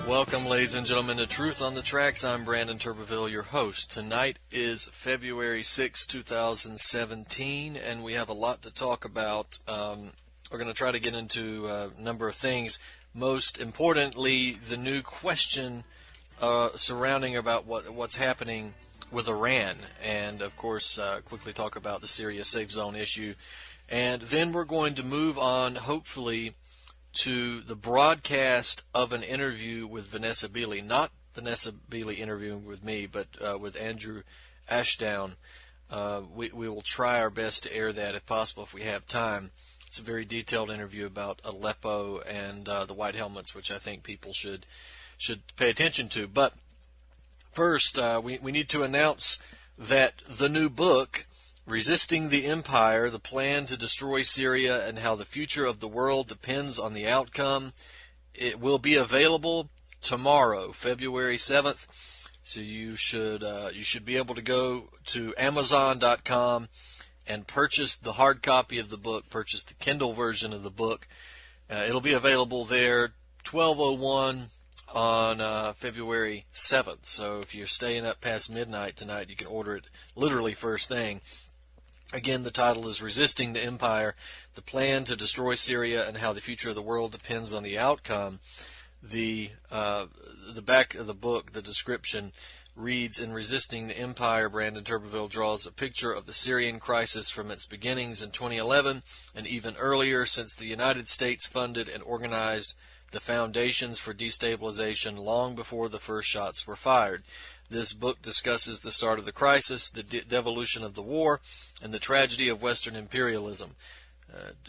Welcome, ladies and gentlemen, to Truth on the Tracks. I'm Brandon Turbeville, your host. Tonight is February 6, 2017, and we have a lot to talk about. We're going to try to get into a number of things. Most importantly, the new question surrounding about what's happening with Iran, and of course, quickly talk about the Syria safe zone issue. And then we're going to move on, hopefully, to the broadcast of an interview with Vanessa Beeley. Not Vanessa Beeley interviewing with me, but with Andrew Ashdown. We will try our best to air that if possible, if we have time. It's a very detailed interview about Aleppo and the White Helmets, which I think people should pay attention to. But first, we need to announce that the new book, Resisting the Empire, The Plan to Destroy Syria and How the Future of the World Depends on the Outcome, it will be available tomorrow, February 7th. So you should be able to go to Amazon.com and purchase the hard copy of the book, purchase the Kindle version of the book. It'll be available there 12:01 on February 7th. So if you're staying up past midnight tonight, you can order it literally first thing. Again, the title is Resisting the Empire, The Plan to Destroy Syria and How the Future of the World Depends on the Outcome. The back of the book, the description, reads, In Resisting the Empire, Brandon Turbeville draws a picture of the Syrian crisis from its beginnings in 2011 and even earlier, since the United States funded and organized the foundations for destabilization long before the first shots were fired. This book discusses the start of the crisis, the devolution of the war, and the tragedy of Western imperialism.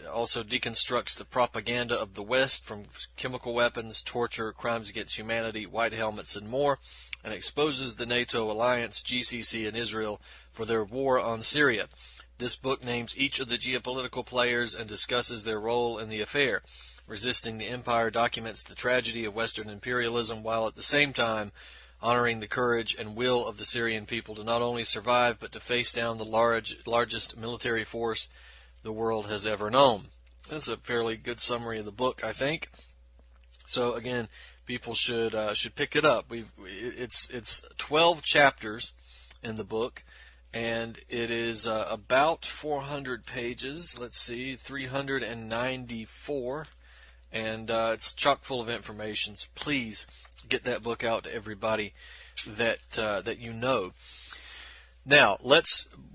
Also deconstructs the propaganda of the West, from chemical weapons, torture, crimes against humanity, white helmets, and more, and exposes the NATO alliance, GCC, and Israel for their war on Syria. This book names each of the geopolitical players and discusses their role in the affair. Resisting the Empire documents the tragedy of Western imperialism while at the same time honoring the courage and will of the Syrian people to not only survive but to face down the largest military force the world has ever known. That's a fairly good summary of the book, I think. So again, people should pick it up. It's 12 chapters in the book, and it is about 400 pages. Let's see, 394, and it's chock full of information. So please get that book out to everybody that you know. Now,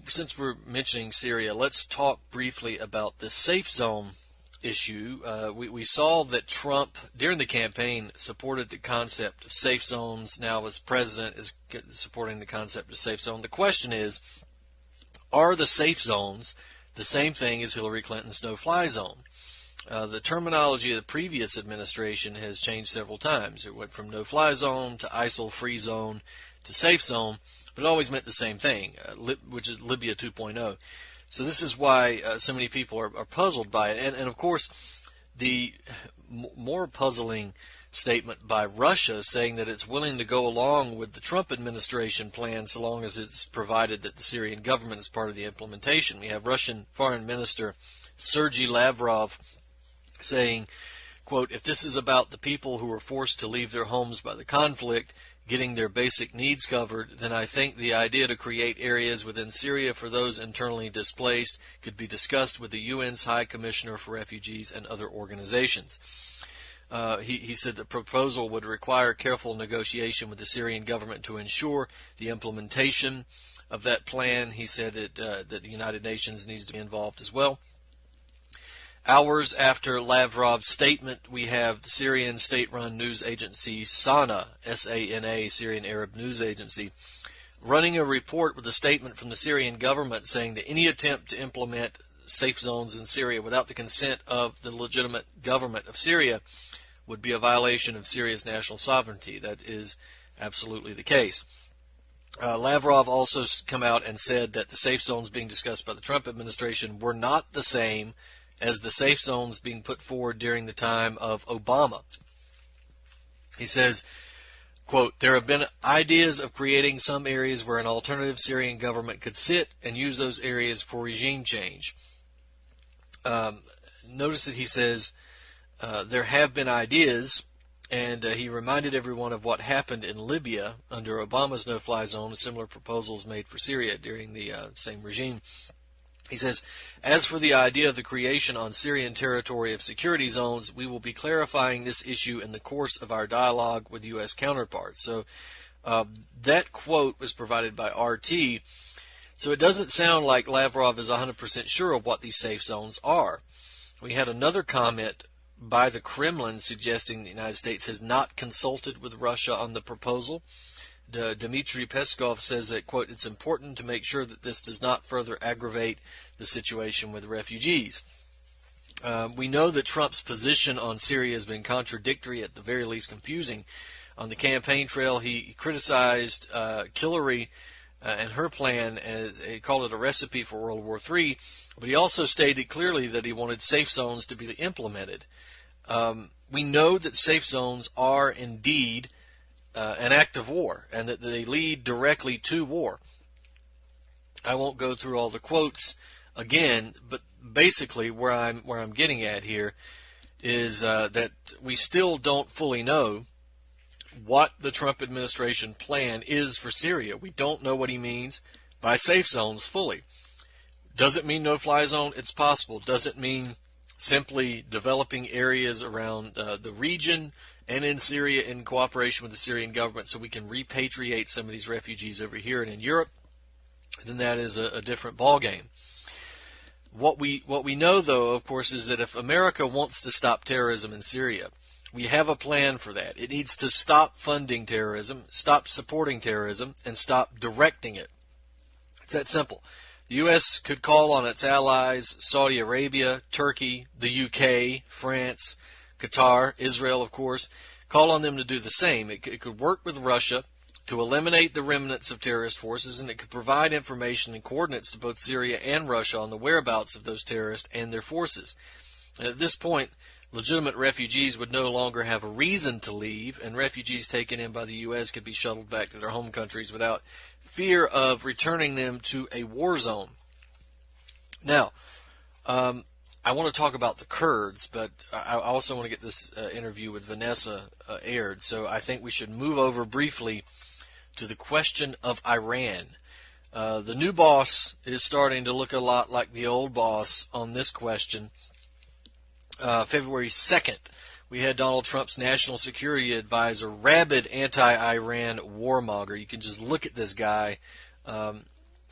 since we're mentioning Syria, let's talk briefly about the safe zone issue. We saw that Trump, during the campaign, supported the concept of safe zones. Now, as president, is supporting the concept of safe zone. The question is, are the safe zones the same thing as Hillary Clinton's no-fly zone? The terminology of the previous administration has changed several times. It went from no-fly zone to ISIL-free zone to safe zone, but it always meant the same thing, which is Libya 2.0. So this is why so many people are puzzled by it. And of course, the more puzzling statement by Russia saying that it's willing to go along with the Trump administration plan so long as it's provided that the Syrian government is part of the implementation. We have Russian Foreign Minister Sergei Lavrov saying, quote, if this is about the people who were forced to leave their homes by the conflict getting their basic needs covered, then I think the idea to create areas within Syria for those internally displaced could be discussed with the UN's High Commissioner for Refugees and other organizations. He said the proposal would require careful negotiation with the Syrian government to ensure the implementation of that plan. He said that the United Nations needs to be involved as well. Hours after Lavrov's statement, we have the Syrian state-run news agency SANA, S-A-N-A, Syrian Arab News Agency, running a report with a statement from the Syrian government saying that any attempt to implement safe zones in Syria without the consent of the legitimate government of Syria would be a violation of Syria's national sovereignty. That is absolutely the case. Lavrov also come out and said that the safe zones being discussed by the Trump administration were not the same as the safe zones being put forward during the time of Obama. He says, quote, there have been ideas of creating some areas where an alternative Syrian government could sit and use those areas for regime change. Notice that he says there have been ideas And he reminded everyone of what happened in Libya under Obama's no-fly zone, similar proposals made for Syria during the same regime. He says, as for the idea of the creation on Syrian territory of security zones, we will be clarifying this issue in the course of our dialogue with U.S. counterparts. So that quote was provided by RT. So it doesn't sound like Lavrov is 100% sure of what these safe zones are. We had another comment by the Kremlin suggesting the United States has not consulted with Russia on the proposal. Dmitry Peskov says that, quote, it's important to make sure that this does not further aggravate the situation with refugees. We know that Trump's position on Syria has been contradictory, at the very least confusing. On the campaign trail, he criticized Hillary and her plan, as he called it a recipe for World War III, but he also stated clearly that he wanted safe zones to be implemented. We know that safe zones are indeed an act of war, and that they lead directly to war. I won't go through all the quotes again, but basically where I'm getting at here is that we still don't fully know what the Trump administration plan is for Syria. We don't know what he means by safe zones fully. Does it mean no-fly zone? It's possible. Does it mean simply developing areas around the region and in Syria in cooperation with the Syrian government so we can repatriate some of these refugees over here and in Europe? Then that is a different ballgame. What we know, though, of course, is that if America wants to stop terrorism in Syria, we have a plan for that. It needs to stop funding terrorism, stop supporting terrorism, and stop directing it. It's that simple. The U.S. could call on its allies, Saudi Arabia, Turkey, the UK, France, Qatar, Israel, of course, call on them to do the same. It could work with Russia to eliminate the remnants of terrorist forces, and it could provide information and coordinates to both Syria and Russia on the whereabouts of those terrorists and their forces. And at this point, legitimate refugees would no longer have a reason to leave, and refugees taken in by the U.S. could be shuttled back to their home countries without fear of returning them to a war zone. Now, I want to talk about the Kurds, but I also want to get this interview with Vanessa aired, so I think we should move over briefly to the question of Iran. The new boss is starting to look a lot like the old boss on this question. February 2nd, we had Donald Trump's national security advisor, rabid anti-Iran warmonger. You can just look at this guy.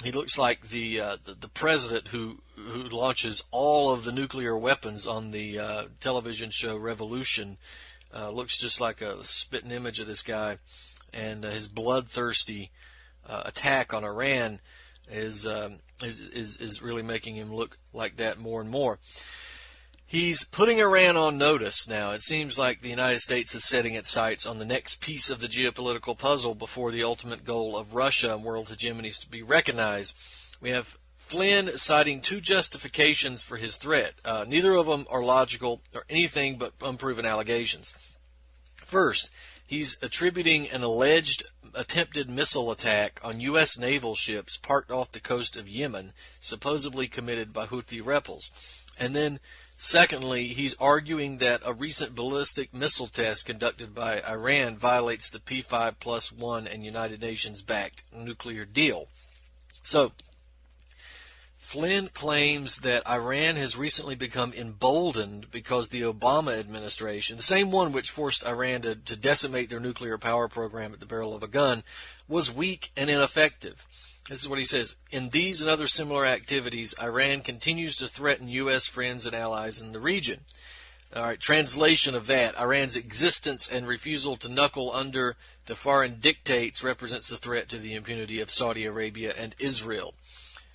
He looks like the president who launches all of the nuclear weapons on the television show Revolution. Looks just like a spitting image of this guy, and his bloodthirsty attack on Iran is really making him look like that more and more. He's putting Iran on notice now. It seems like the United States is setting its sights on the next piece of the geopolitical puzzle before the ultimate goal of Russia and world hegemony is to be recognized. We have Flynn citing two justifications for his threat. Neither of them are logical or anything but unproven allegations. First, he's attributing an alleged attempted missile attack on U.S. naval ships parked off the coast of Yemen, supposedly committed by Houthi rebels. And then, secondly, he's arguing that a recent ballistic missile test conducted by Iran violates the P5+1 and United Nations-backed nuclear deal. So, Flynn claims that Iran has recently become emboldened because the Obama administration, the same one which forced Iran to decimate their nuclear power program at the barrel of a gun, was weak and ineffective. This is what he says. In these and other similar activities, Iran continues to threaten U.S. friends and allies in the region. All right, translation of that. Iran's existence and refusal to knuckle under to foreign dictates represents a threat to the impunity of Saudi Arabia and Israel.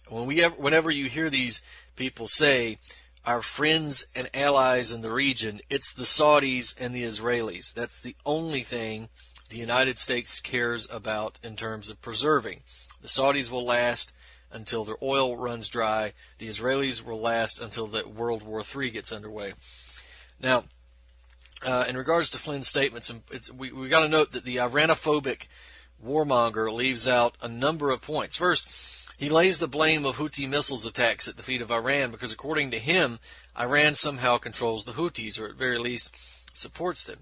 Whenever you hear these people say, our friends and allies in the region, it's the Saudis and the Israelis. That's the only thing the United States cares about in terms of preserving. The Saudis will last until their oil runs dry. The Israelis will last until the World War III gets underway. Now, in regards to Flynn's statements, we got to note that the Iranophobic warmonger leaves out a number of points. First, he lays the blame of Houthi missiles attacks at the feet of Iran because, according to him, Iran somehow controls the Houthis, or at very least supports them.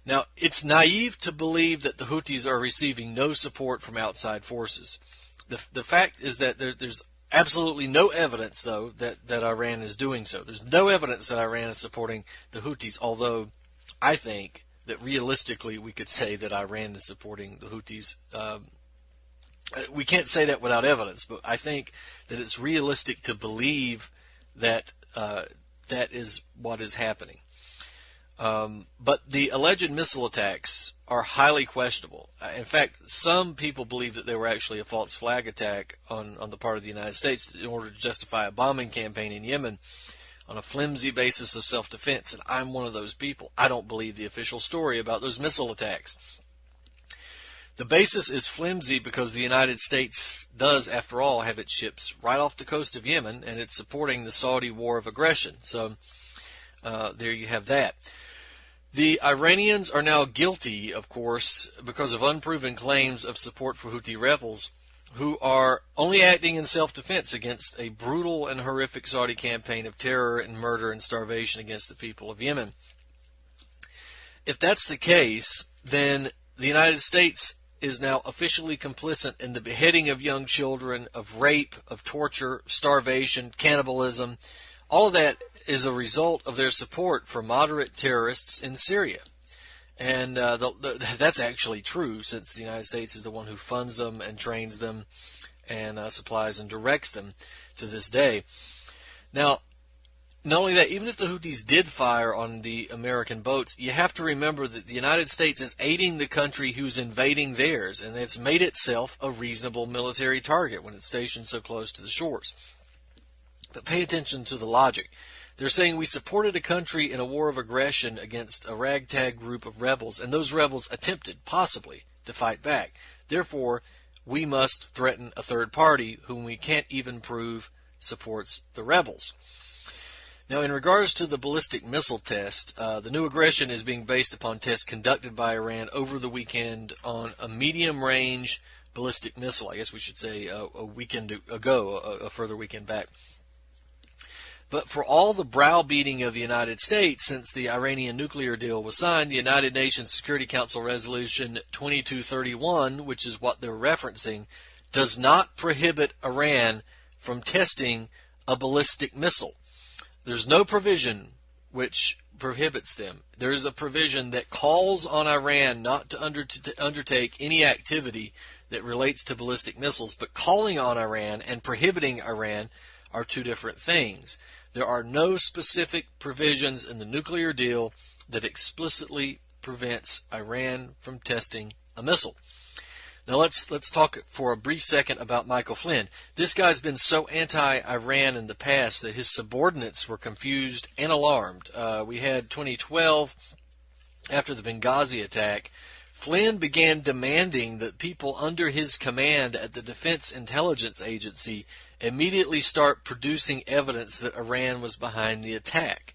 Now, it's naive to believe that the Houthis are receiving no support from outside forces. The fact is that there's absolutely no evidence, though, that Iran is doing so. There's no evidence that Iran is supporting the Houthis, although I think that realistically we could say that Iran is supporting the Houthis. We can't say that without evidence, but I think that it's realistic to believe that that is what is happening. But the alleged missile attacks are highly questionable. In fact, some people believe that they were actually a false flag attack on the part of the United States in order to justify a bombing campaign in Yemen on a flimsy basis of self-defense, and I'm one of those people. I don't believe the official story about those missile attacks. The basis is flimsy because the United States does, after all, have its ships right off the coast of Yemen, and it's supporting the Saudi war of aggression. So there you have that. The Iranians are now guilty, of course, because of unproven claims of support for Houthi rebels who are only acting in self-defense against a brutal and horrific Saudi campaign of terror and murder and starvation against the people of Yemen. If that's the case, then the United States is now officially complicit in the beheading of young children, of rape, of torture, starvation, cannibalism. All of that is a result of their support for moderate terrorists in Syria. And that's actually true, since the United States is the one who funds them and trains them and supplies and directs them to this day. Now, not only that, even if the Houthis did fire on the American boats, you have to remember that the United States is aiding the country who's invading theirs, and it's made itself a reasonable military target when it's stationed so close to the shores. But pay attention to the logic. They're saying we supported a country in a war of aggression against a ragtag group of rebels, and those rebels attempted, possibly, to fight back. Therefore, we must threaten a third party whom we can't even prove supports the rebels. Now, in regards to the ballistic missile test, the new aggression is being based upon tests conducted by Iran over the weekend on a medium-range ballistic missile. I guess we should say a weekend ago, a further weekend back. But for all the browbeating of the United States since the Iranian nuclear deal was signed, the United Nations Security Council Resolution 2231, which is what they're referencing, does not prohibit Iran from testing a ballistic missile. There's no provision which prohibits them. There is a provision that calls on Iran not to undertake any activity that relates to ballistic missiles, but calling on Iran and prohibiting Iran are two different things. There are no specific provisions in the nuclear deal that explicitly prevents Iran from testing a missile. Now let's talk for a brief second about Michael Flynn. This guy's been so anti-Iran in the past that his subordinates were confused and alarmed. We had 2012, after the Benghazi attack, Flynn began demanding that people under his command at the Defense Intelligence Agency immediately start producing evidence that Iran was behind the attack.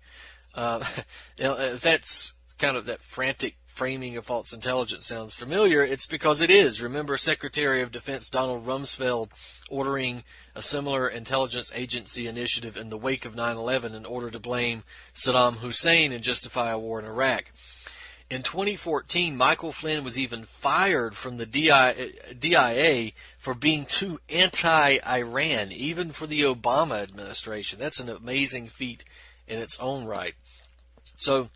If that's kind of that frantic framing of false intelligence sounds familiar, it's because it is. Remember Secretary of Defense Donald Rumsfeld ordering a similar intelligence agency initiative in the wake of 9/11 in order to blame Saddam Hussein and justify a war in Iraq. In 2014, Michael Flynn was even fired from the DIA for being too anti-Iran, even for the Obama administration. That's an amazing feat in its own right. So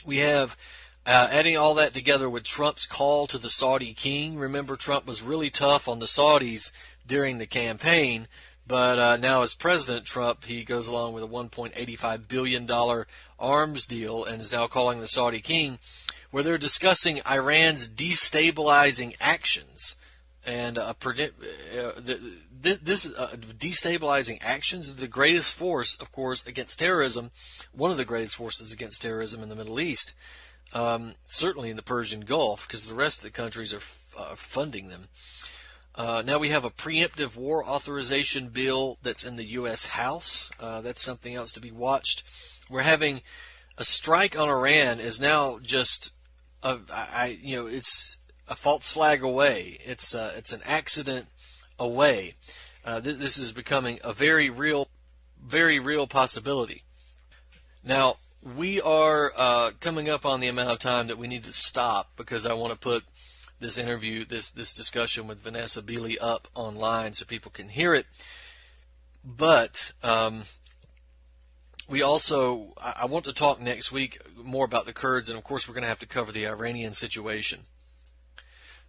we have, adding all that together with Trump's call to the Saudi king. Remember, Trump was really tough on the Saudis during the campaign, but now as President Trump, he goes along with a $1.85 billion arms deal and is now calling the Saudi king, where they're discussing Iran's destabilizing actions. And this destabilizing actions is the greatest force, of course, against terrorism, one of the greatest forces against terrorism in the Middle East, certainly in the Persian Gulf, because the rest of the countries are funding them. Now we have a preemptive war authorization bill that's in the U.S. House. That's something else to be watched. We're having a strike on Iran is now just, it's a false flag away. It's an accident away. This is becoming a very real possibility. Now, we are coming up on the amount of time that we need to stop because I want to put this interview, this discussion with Vanessa Beeley up online so people can hear it. But we also, I want to talk next week more about the Kurds, and of course we're going to have to cover the Iranian situation.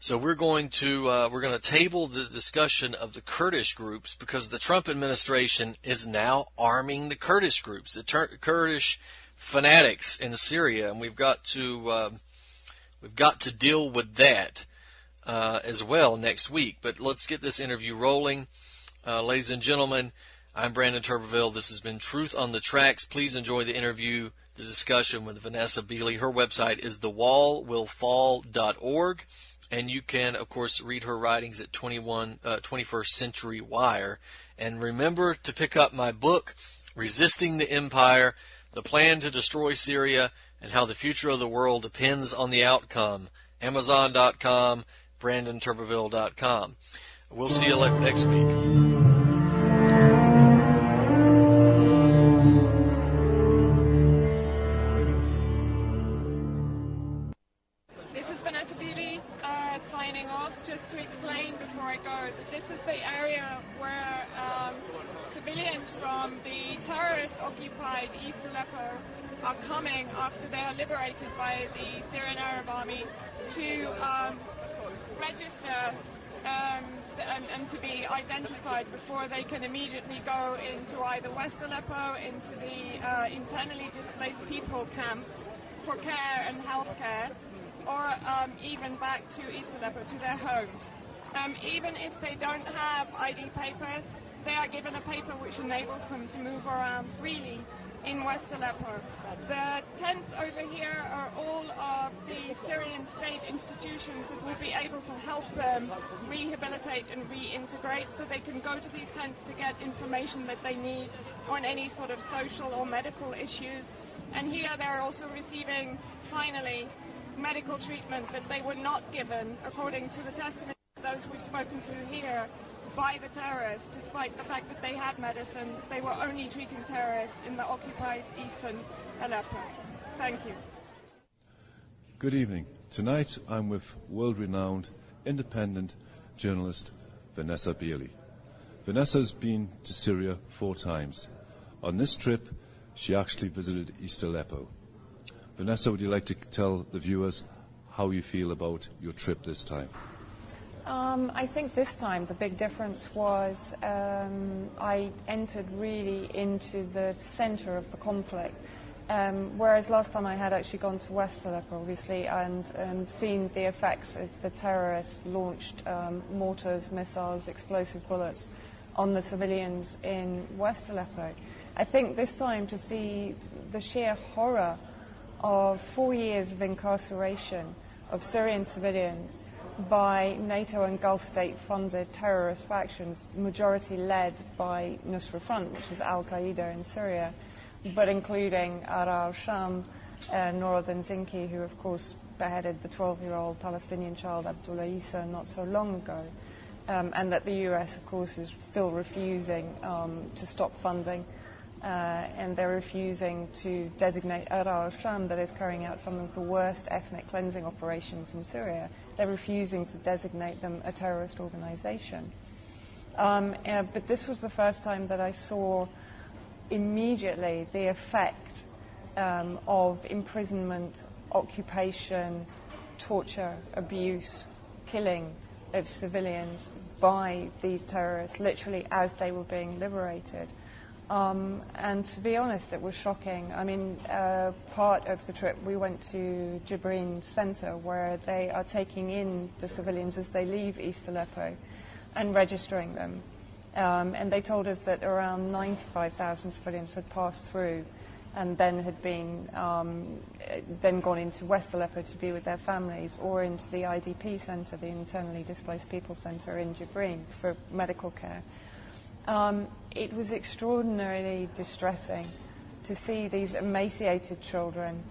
So we're going to table the discussion of the Kurdish groups because the Trump administration is now arming the Kurdish groups, the Kurdish fanatics in Syria, and we've got to deal with that as well next week. But let's get this interview rolling, ladies and gentlemen. I'm Brandon Turbeville. This has been Truth on the Tracks. Please enjoy the interview, the discussion with Vanessa Beeley. Her website is thewallwillfall.org. And you can, of course, read her writings at 21st Century Wire. And remember to pick up my book, Resisting the Empire, The Plan to Destroy Syria, and How the Future of the World Depends on the Outcome. Amazon.com, BrandonTurbeville.com. We'll see you next week. Signing off, just to explain before I go that this is the area where civilians from the terrorist-occupied East Aleppo are coming after they are liberated by the Syrian Arab Army to register and to be identified before they can immediately go into either West Aleppo, into the internally displaced people camps for care and health care, or even back to East Aleppo, to their homes. Even if they don't have ID papers, they are given a paper which enables them to move around freely in West Aleppo. The tents over here are all of the Syrian state institutions that will be able to help them rehabilitate and reintegrate, so they can go to these tents to get information that they need on any sort of social or medical issues. And here they're also receiving, finally, medical treatment that they were not given, according to the testimony of those we've spoken to here, by the terrorists, despite the fact that they had medicines. They were only treating terrorists in the occupied eastern Aleppo. Thank you. Good evening. Tonight I'm with world-renowned independent journalist Vanessa Beeley. Vanessa's been to Syria 4 times. On this trip, she actually visited East Aleppo. Vanessa, would you like to tell the viewers how you feel about your trip this time? I think this time the big difference was I entered really into the center of the conflict, whereas last time I had actually gone to West Aleppo, obviously, and seen the effects of the terrorists launched mortars, missiles, explosive bullets on the civilians in West Aleppo. I think this time to see the sheer horror of 4 years of incarceration of Syrian civilians by NATO and Gulf state-funded terrorist factions, majority led by Nusra Front, which is al-Qaeda in Syria, but including Ara al-Sham, Nour al-Zinki, who of course beheaded the 12-year-old Palestinian child Abdullah Issa not so long ago, and that the US, of course, is still refusing to stop funding. And they're refusing to designate Ara al-Sham, that is carrying out some of the worst ethnic cleansing operations in Syria. They're refusing to designate them a terrorist organization. But this was the first time that I saw immediately the effect of imprisonment, occupation, torture, abuse, killing of civilians by these terrorists, literally as they were being liberated. And to be honest, it was shocking. I mean, part of the trip we went to Jibrin Center, where they are taking in the civilians as they leave East Aleppo and registering them. And they told us that around 95,000 civilians had passed through and then had been then gone into West Aleppo to be with their families, or into the IDP center, the Internally Displaced People Center in Jibrin, for medical care. It was extraordinarily distressing to see these emaciated children,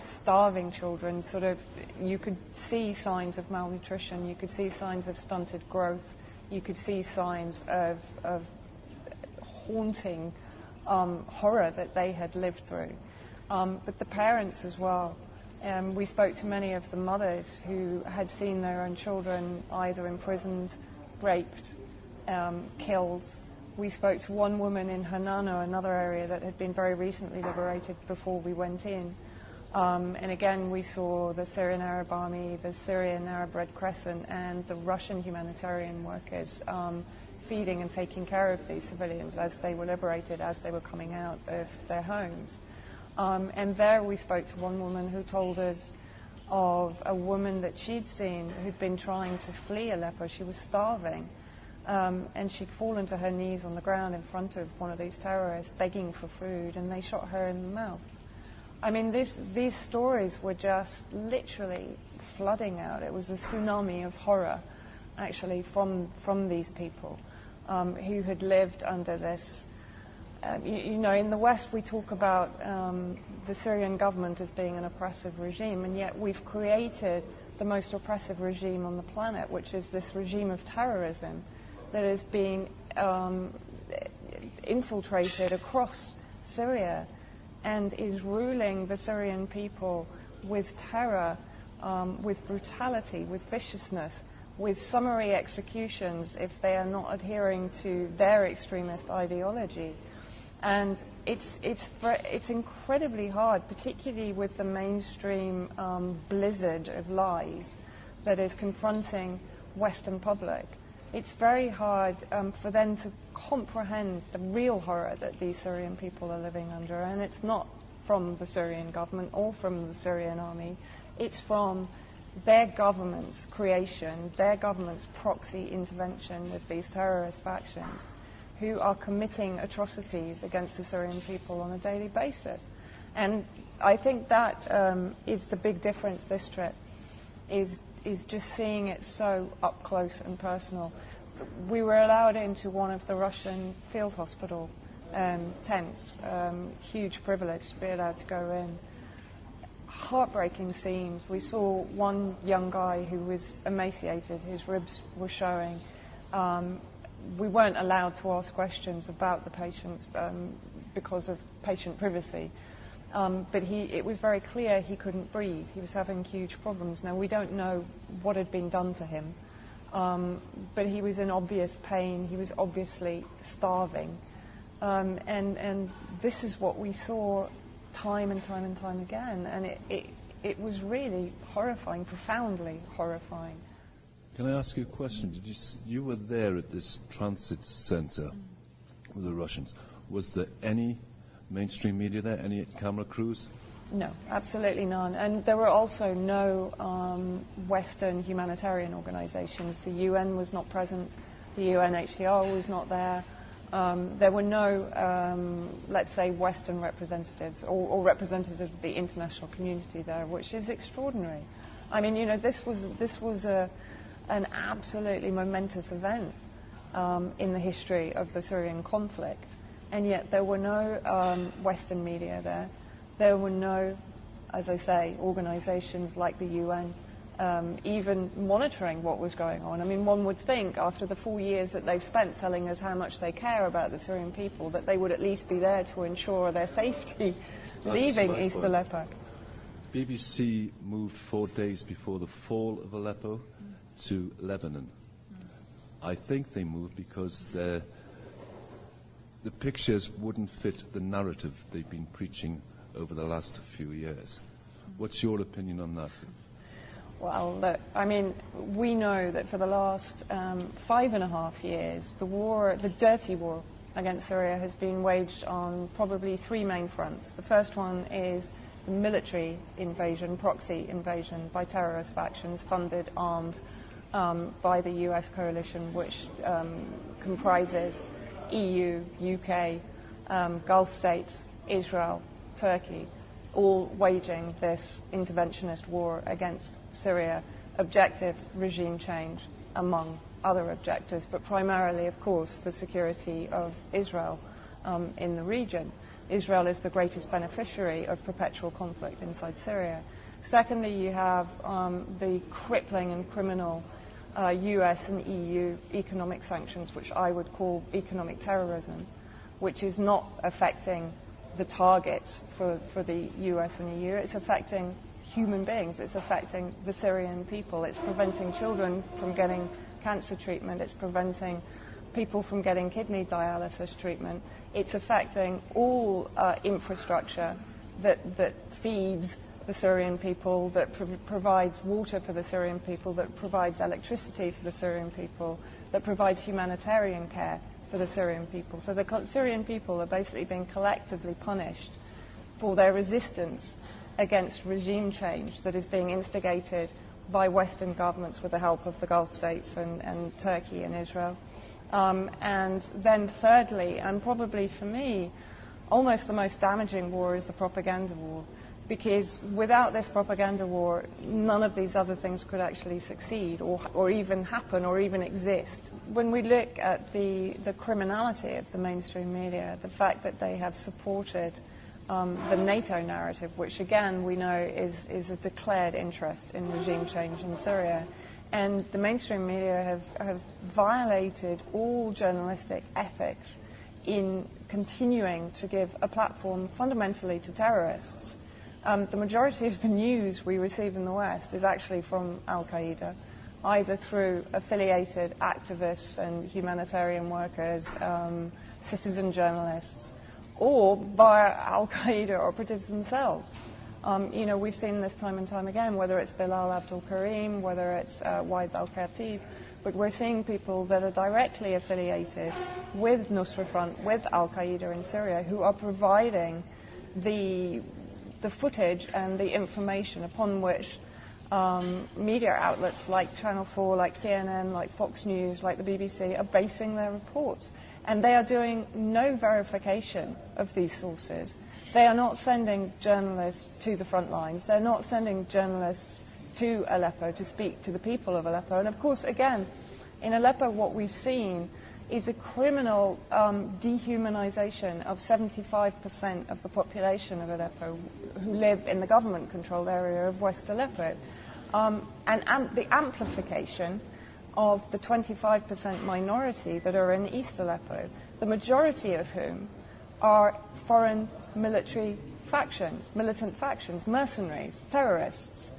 starving children. Sort of, you could see signs of malnutrition, you could see signs of stunted growth, you could see signs of haunting horror that they had lived through, but the parents as well. We spoke to many of the mothers who had seen their own children either imprisoned, raped, killed. We spoke to one woman in Hanano, another area that had been very recently liberated before we went in. And again, we saw the Syrian Arab Army, the Syrian Arab Red Crescent, and the Russian humanitarian workers feeding and taking care of these civilians as they were liberated, as they were coming out of their homes. And there we spoke to one woman who told us of a woman that she'd seen who'd been trying to flee Aleppo. She was starving, and she'd fallen to her knees on the ground in front of one of these terrorists begging for food, and they shot her in the mouth. I mean, these stories were just literally flooding out. It was a tsunami of horror, actually, from these people who had lived under this. You know, in the West we talk about the Syrian government as being an oppressive regime, and yet we've created the most oppressive regime on the planet, which is this regime of terrorism that is being infiltrated across Syria and is ruling the Syrian people with terror, with brutality, with viciousness, with summary executions if they are not adhering to their extremist ideology. And it's incredibly hard, particularly with the mainstream blizzard of lies that is confronting Western public. It's very hard for them to comprehend the real horror that these Syrian people are living under. And it's not from the Syrian government or from the Syrian army. It's from their government's creation, their government's proxy intervention with these terrorist factions who are committing atrocities against the Syrian people on a daily basis. And I think that is the big difference this trip, is just seeing it so up close and personal. We were allowed into one of the Russian field hospital tents, huge privilege to be allowed to go in. Heartbreaking scenes. We saw one young guy who was emaciated, his ribs were showing. We weren't allowed to ask questions about the patients because of patient privacy. But it was very clear he couldn't breathe. He was having huge problems. Now, we don't know what had been done to him, but he was in obvious pain. He was obviously starving. And this is what we saw time and time and time again. And it was really horrifying, profoundly horrifying. Can I ask you a question? You were there at this transit center with the Russians. Was there any mainstream media there, any camera crews? No, absolutely none. And there were also no Western humanitarian organizations. The UN was not present. The UNHCR was not there. There were no, let's say, Western representatives or representatives of the international community there, which is extraordinary. I mean, you know, this was an absolutely momentous event in the history of the Syrian conflict, and yet there were no Western media there. There were no, as I say, organizations like the UN even monitoring what was going on. I mean, one would think after the 4 years that they've spent telling us how much they care about the Syrian people that they would at least be there to ensure their safety leaving East Aleppo. BBC moved 4 days before the fall of Aleppo to Lebanon. I think they moved because the pictures wouldn't fit the narrative they've been preaching over the last few years. What's your opinion on that? Well, look, I mean, we know that for the last 5.5 years, the dirty war against Syria has been waged on probably 3 main fronts. The first one is the military invasion, proxy invasion by terrorist factions funded, armed by the US coalition, which comprises EU, UK, Gulf states, Israel, Turkey, all waging this interventionist war against Syria. Objective, regime change, among other objectives, but primarily, of course, the security of Israel in the region. Israel is the greatest beneficiary of perpetual conflict inside Syria. Secondly, you have the crippling and criminal US and EU economic sanctions, which I would call economic terrorism, which is not affecting the targets for the US and EU. It's affecting human beings. It's affecting the Syrian people. It's preventing children from getting cancer treatment. It's preventing people from getting kidney dialysis treatment. It's affecting all infrastructure that feeds the Syrian people, that provides water for the Syrian people, that provides electricity for the Syrian people, that provides humanitarian care for the Syrian people. So the Syrian people are basically being collectively punished for their resistance against regime change that is being instigated by Western governments with the help of the Gulf states and Turkey and Israel. And then thirdly, and probably for me, almost the most damaging war is the propaganda war. Because without this propaganda war, none of these other things could actually succeed or even happen or even exist. When we look at the criminality of the mainstream media, the fact that they have supported the NATO narrative, which again we know is a declared interest in regime change in Syria, and the mainstream media have violated all journalistic ethics in continuing to give a platform fundamentally to terrorists. The majority of the news we receive in the West is actually from Al-Qaeda, either through affiliated activists and humanitarian workers, citizen journalists, or via Al-Qaeda operatives themselves. We've seen this time and time again, whether it's Bilal Abdul Karim, whether it's Waid al-Khatib, but we're seeing people that are directly affiliated with Nusra Front, with Al-Qaeda in Syria, who are providing the footage and the information upon which media outlets like Channel 4, like CNN, like Fox News, like the BBC are basing their reports. And they are doing no verification of these sources. They are not sending journalists to the front lines. They're not sending journalists to Aleppo to speak to the people of Aleppo. And of course, again, in Aleppo, what we've seen is a criminal dehumanization of 75% of the population of Aleppo who live in the government-controlled area of West Aleppo. And the amplification of the 25% minority that are in East Aleppo, the majority of whom are foreign military factions, militant factions, mercenaries, terrorists.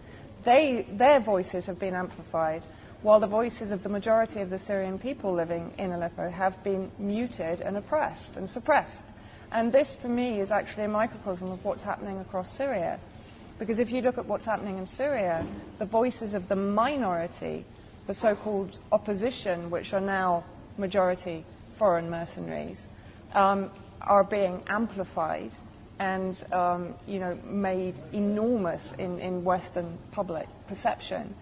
Their voices have been amplified, while the voices of the majority of the Syrian people living in Aleppo have been muted and oppressed and suppressed. And this, for me, is actually a microcosm of what's happening across Syria. Because if you look at what's happening in Syria, the voices of the minority, the so-called opposition, which are now majority foreign mercenaries, are being amplified and made enormous in Western public perception,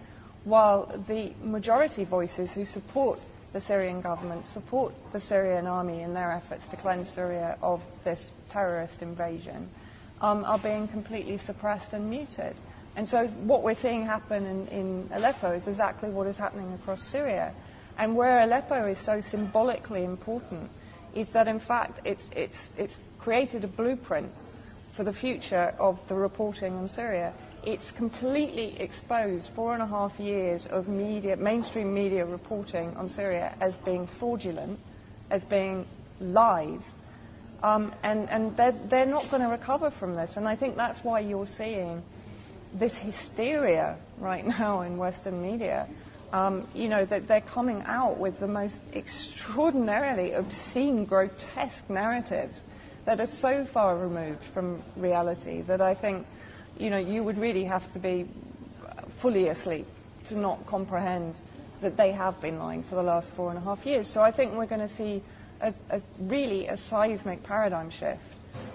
while the majority voices who support the Syrian government, support the Syrian army in their efforts to cleanse Syria of this terrorist invasion, are being completely suppressed and muted. And so what we're seeing happen in Aleppo is exactly what is happening across Syria. And where Aleppo is so symbolically important is that, in fact, it's created a blueprint for the future of the reporting on Syria. It's completely exposed 4.5 years of mainstream media reporting on Syria as being fraudulent, as being lies, and they're not going to recover from this. And I think that's why you're seeing this hysteria right now in Western media, that they're coming out with the most extraordinarily obscene, grotesque narratives that are so far removed from reality that I think, you would really have to be fully asleep to not comprehend that they have been lying for the last 4.5 years. So I think we're going to see really a seismic paradigm shift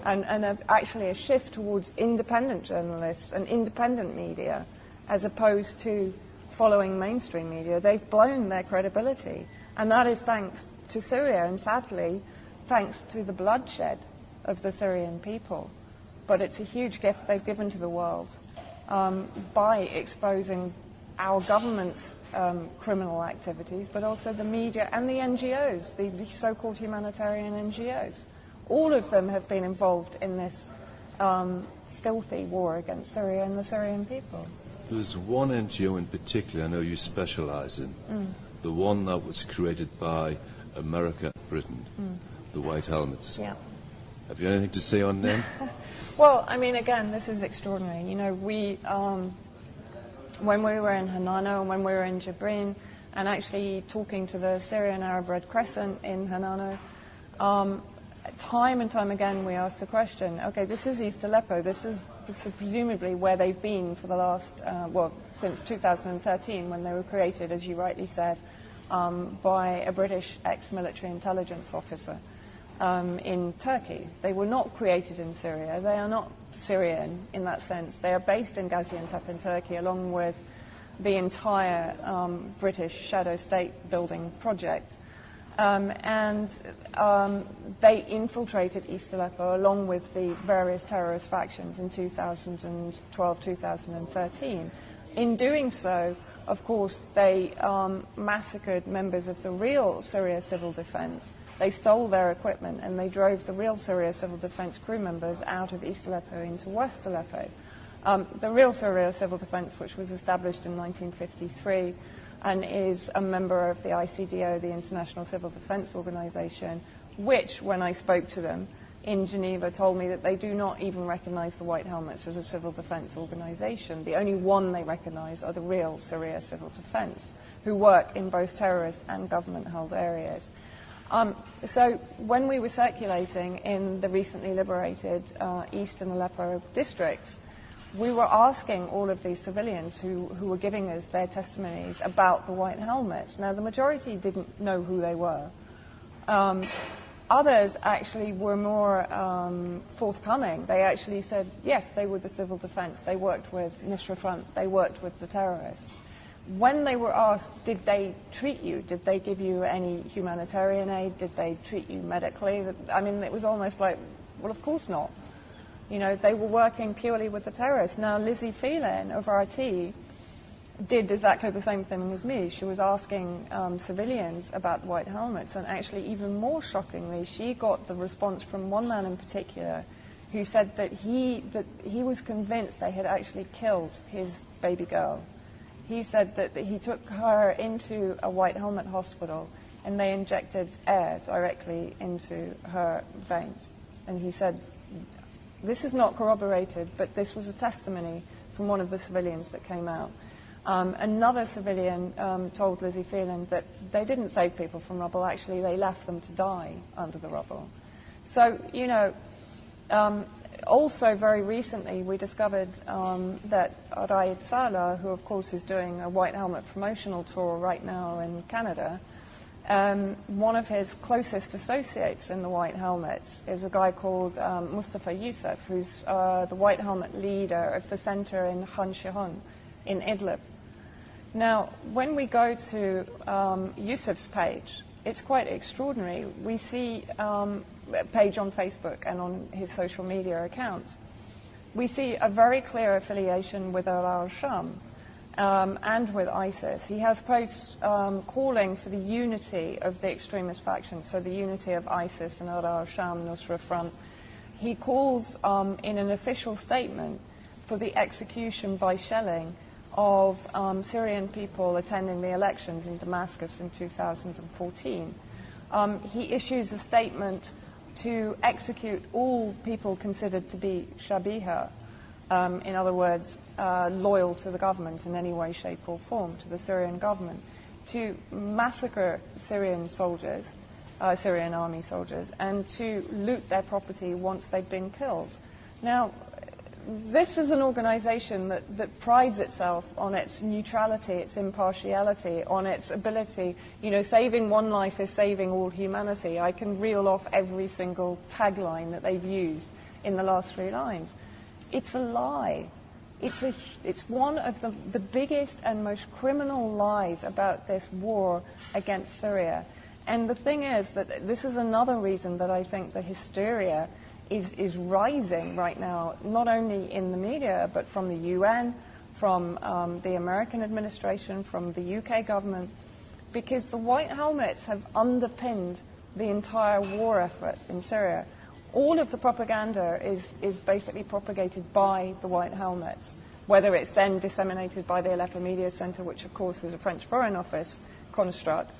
and actually a shift towards independent journalists and independent media as opposed to following mainstream media. They've blown their credibility, and that is thanks to Syria and, sadly, thanks to the bloodshed of the Syrian people. But it's a huge gift they've given to the world by exposing our government's criminal activities, but also the media and the NGOs, the so-called humanitarian NGOs. All of them have been involved in this filthy war against Syria and the Syrian people. There's one NGO in particular I know you specialise in, the one that was created by America and Britain, the White Helmets. Yeah. Have you anything to say on them? Well, I mean, again, this is extraordinary. You know, we, when we were in Hanano and when we were in Jibrin, and actually talking to the Syrian Arab Red Crescent in Hanano, time and time again we asked the question, okay, this is East Aleppo, this is presumably where they've been for the last, since 2013, when they were created, as you rightly said, by a British ex-military intelligence officer in Turkey. They were not created in Syria. They are not Syrian in that sense. They are based in Gaziantep in Turkey, along with the entire British shadow state building project. They infiltrated East Aleppo along with the various terrorist factions in 2012-2013. In doing so, of course, they massacred members of the real Syria Civil Defense. They stole their equipment and they drove the real Syria Civil Defense crew members out of East Aleppo into West Aleppo. The real Syria Civil Defense, which was established in 1953 and is a member of the ICDO, the International Civil Defense Organization, which, when I spoke to them in Geneva, told me that they do not even recognize the White Helmets as a civil defense organization. The only one they recognize are the real Syria Civil Defense, who work in both terrorist and government-held areas. So when we were circulating in the recently liberated East and Aleppo districts, we were asking all of these civilians who were giving us their testimonies about the White Helmets. Now, the majority didn't know who they were. Others actually were more forthcoming. They actually said, yes, they were the civil defense. They worked with Nusra Front. They worked with the terrorists. When they were asked, did they treat you? Did they give you any humanitarian aid? Did they treat you medically? I mean, it was almost like, well, of course not. You know, they were working purely with the terrorists. Now, Lizzie Phelan of RT did exactly the same thing as me. She was asking civilians about the White Helmets, and actually, even more shockingly, she got the response from one man in particular who said that he was convinced they had actually killed his baby girl. He said that he took her into a White Helmet hospital and they injected air directly into her veins. And he said, this is not corroborated, but this was a testimony from one of the civilians that came out. Another civilian told Lizzie Phelan that they didn't save people from rubble, actually they left them to die under the rubble. So, you know, also very recently we discovered that Raed Salah, who of course is doing a White Helmet promotional tour right now in Canada, one of his closest associates in the White Helmets is a guy called Mustafa Yusuf, who's the White Helmet leader of the center in Khan Shihon in Idlib. Now, when we go to Yusuf's page, it's quite extraordinary. We see a page on Facebook and on his social media accounts. We see a very clear affiliation with al-Sham and with ISIS. He has posts calling for the unity of the extremist factions, so the unity of ISIS and al-Sham, Nusra Front. He calls in an official statement for the execution by shelling of Syrian people attending the elections in Damascus in 2014. He issues a statement to execute all people considered to be shabiha, in other words, loyal to the government in any way, shape or form, to the Syrian government, to massacre Syrian soldiers, Syrian army soldiers, and to loot their property once they've been killed. Now, this is an organization that prides itself on its neutrality, its impartiality, on its ability, you know, saving one life is saving all humanity. I can reel off every single tagline that they've used in the last 3 lines. It's a lie. It's one of the biggest and most criminal lies about this war against Syria. And the thing is that this is another reason that I think the hysteria is rising right now, not only in the media, but from the UN, from the American administration, from the UK government, because the White Helmets have underpinned the entire war effort in Syria. All of the propaganda is basically propagated by the White Helmets, whether it's then disseminated by the Aleppo Media Center, which of course is a French Foreign Office construct,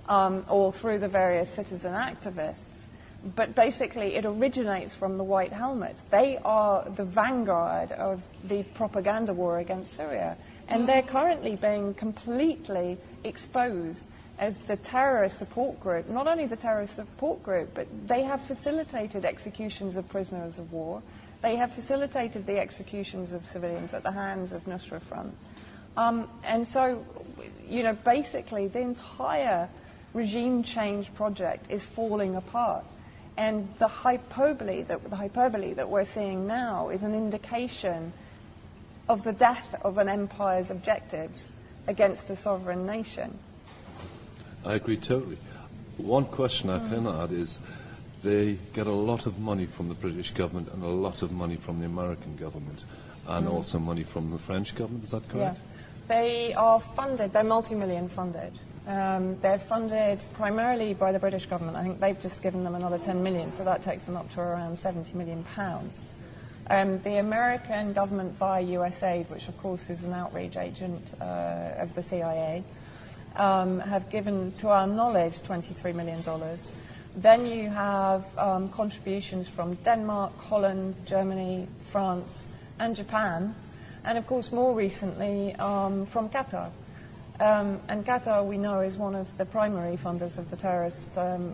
or through the various citizen activists. But basically, it originates from the White Helmets. They are the vanguard of the propaganda war against Syria. And they're currently being completely exposed as the terrorist support group. Not only the terrorist support group, but they have facilitated executions of prisoners of war. They have facilitated the executions of civilians at the hands of Nusra Front. And so, basically, the entire regime change project is falling apart. And the hyperbole that we're seeing now is an indication of the death of an empire's objectives against a sovereign nation. I agree totally. One question I can add is they get a lot of money from the British government and a lot of money from the American government and also money from the French government. Is that correct? Yeah. They are funded. They're multi-million funded. They're funded primarily by the British government. I think they've just given them another 10 million, so that takes them up to around 70 million pounds. The American government via USAID, which of course is an outreach agent of the CIA, have given, to our knowledge, $23 million. Then you have contributions from Denmark, Holland, Germany, France, and Japan, and of course more recently from Qatar. And Qatar, we know, is one of the primary funders of the terrorist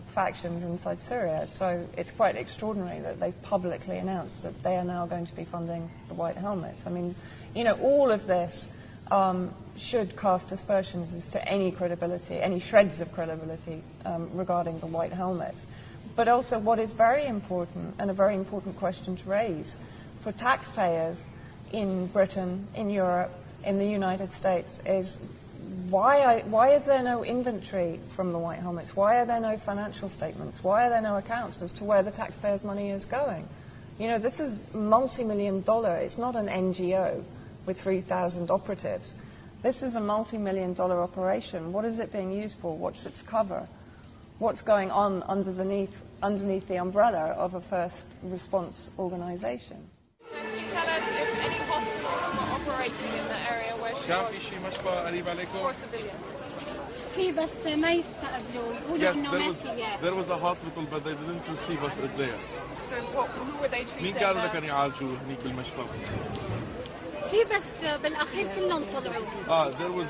factions inside Syria. So it's quite extraordinary that they've publicly announced that they are now going to be funding the White Helmets. I mean, all of this should cast aspersions as to any credibility, any shreds of credibility regarding the White Helmets. But also what is very important, and a very important question to raise, for taxpayers in Britain, in Europe, in the United States, is why is there no inventory from the White Helmets? Why are there no financial statements? Why are there no accounts as to where the taxpayers' money is going? This is multi-million-dollar. It's not an NGO with 3,000 operatives. This is a multi-million-dollar operation. What is it being used for? What's its cover? What's going on underneath the umbrella of a first response organization? Can you tell us if any hospitals were operating in the area where she كان في شيء مشفى قريب عليكم؟ for civilians? في بس ما يستقبلوا يقولوا Yes, انه ما في there was a hospital but they didn't receive us there. So who were they treating? مين كانوا اللي كانوا يعالجوا هنيك بالمشفى؟ في بس بالاخير كلهم طلعوا. There was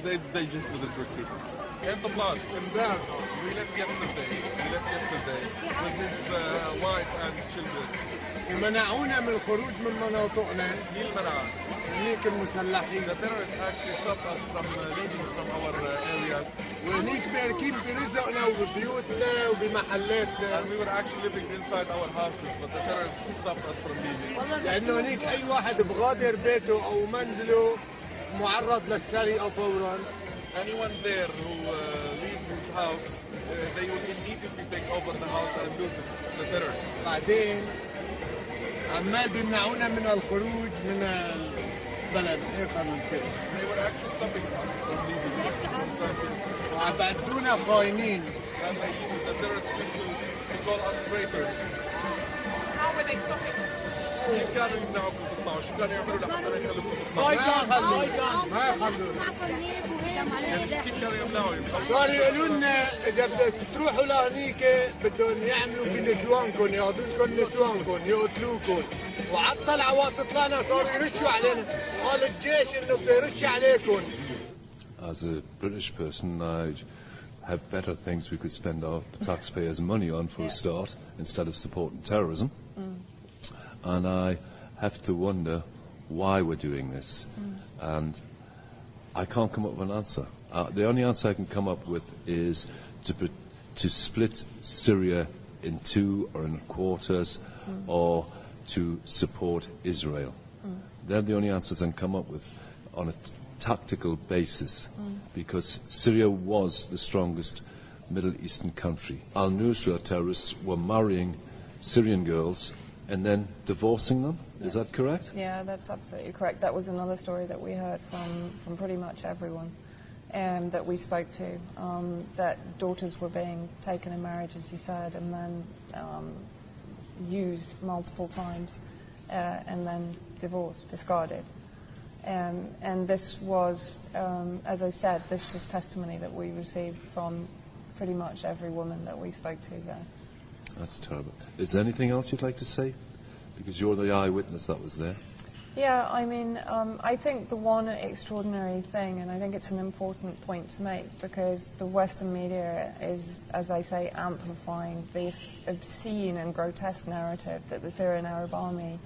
they just didn't receive us. And the blood. We left yesterday with his wife and children. منعونا من الخروج من مناطقنا. مين المنع؟ هنيك المسلحين. The terrorists actually stopped us from leaving from our areas. وهنيك باركين برزقنا وببيوتنا وبمحلاتنا. And we were actually living inside our houses, but the terrorists stopped us from leaving. لأنه هنيك أي واحد بغادر بيته أو منزله معرض للسرقة فورا. Anyone there who leaves his house, they will immediately take over the house and lose the terrorists. بعدين عمال بيمنعونا من الخروج من البلد اخر من كده. They were actually stopping us from leaving. وعبدونا خاينين. And they used the terrorists to call us traitors. How were they stopping them? كيف كانوا يمنعوكم تطلعوا؟ شو كانوا يعملوا لحتى ما يخلوكم تطلعوا؟ ما خلونا. يعني كيف كانوا يمنعوا؟ صاروا يقولوا لنا اذا بدك تروحوا لهنيك بدهم يعملوا في نسوانكم، ياخذوا لكم نسوانكم، يقتلوكم. وعلى الطلعه وقت طلعنا صاروا يرشوا علينا، وقال الجيش انه بده يرش عليكم. As a British person, I have better things we could spend our taxpayers' money on for a start instead of supporting terrorism. And I have to wonder why we're doing this. And I can't come up with an answer. The only answer I can come up with is to split Syria in two or in quarters or to support Israel. They're the only answers I can come up with on a tactical basis because Syria was the strongest Middle Eastern country. Al-Nusra terrorists were marrying Syrian girls and then divorcing them. Is that correct? Yeah, that's absolutely correct. That was another story that we heard from pretty much everyone that we spoke to, that daughters were being taken in marriage, as you said, and then used multiple times and then divorced, discarded. And this was, as I said, this was testimony that we received from pretty much every woman that we spoke to there. That's terrible. Is there anything else you'd like to say? Because you're the eyewitness that was there. Yeah, I mean, I think the one extraordinary thing, and I think it's an important point to make, because the Western media is, as I say, amplifying this obscene and grotesque narrative that the Syrian Arab Army